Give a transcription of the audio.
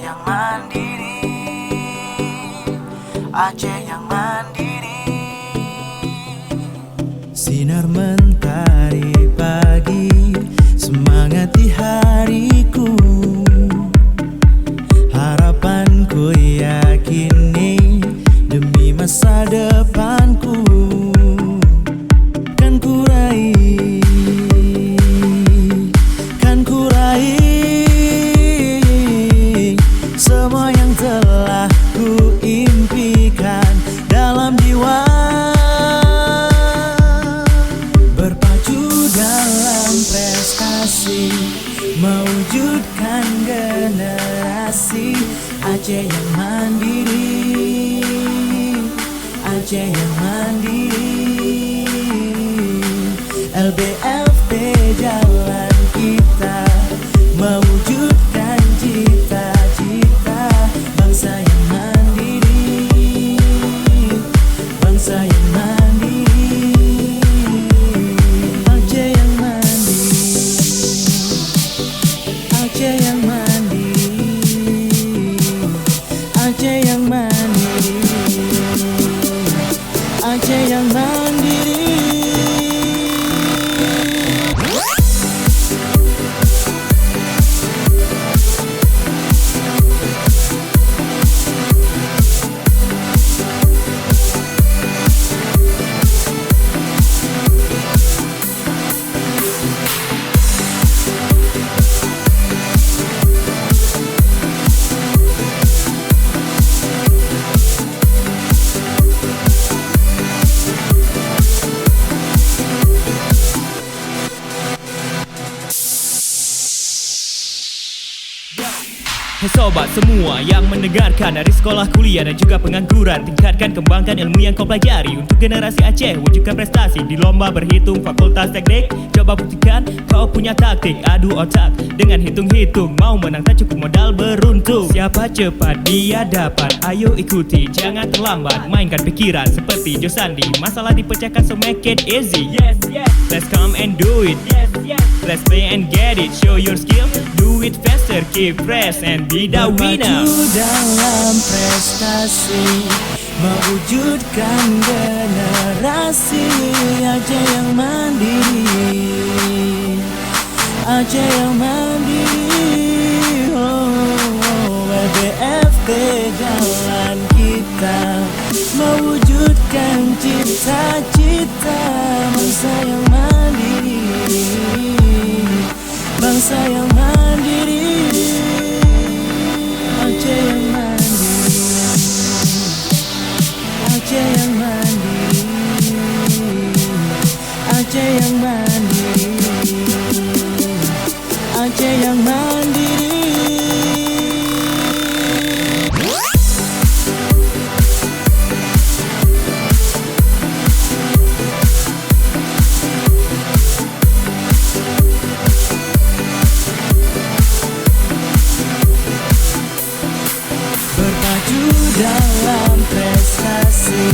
yang mandiri, Aceh yang mandiri. Sinar mentari pagi, semangat di hariku. Harapanku yakini demi masa depanku. Kan ku raih, kan ku raih semua yang telah ku impikan dalam jiwa. Berpacu dalam prestasi, mewujudkan generasi Aceh yang mandiri, Aceh yang mandiri. LBFT jalan kita, mewujudkan cita-cita bangsa yang mandiri, bangsa yang mandiri. Aceh yang mandiri, Aceh yang mandiri, Aceh yang mandiri, Aceh yang mandiri. Hai sobat semua yang mendengarkan, dari sekolah, kuliah dan juga pengangguran, tingkatkan, kembangkan ilmu yang kau pelajari untuk generasi Aceh. Wujudkan prestasi di lomba berhitung fakultas teknik. Coba buktikan kau punya taktik, adu otak dengan hitung-hitung. Mau menang tak cukup modal beruntung. Siapa cepat dia dapat, ayo ikuti, jangan terlambat. Mainkan pikiran seperti Josandi, masalah dipecahkan, so make it easy. Yes, yes, let's come and do it. Yes, yes, let's play and get it. Show your skill, do it faster, keep fresh and be the winner. Berpacu dalam prestasi, mewujudkan generasi Aceh yang mandiri, Aceh yang mandiri. LBFT jalan kita, mewujudkan cita-cita bangsa yang mandiri, bangsa yang mandiri. Aceh yang mandiri, Aceh yang mandiri, Aceh yang mandiri, Aceh yang mandiri. Berpacu dalam prestasi,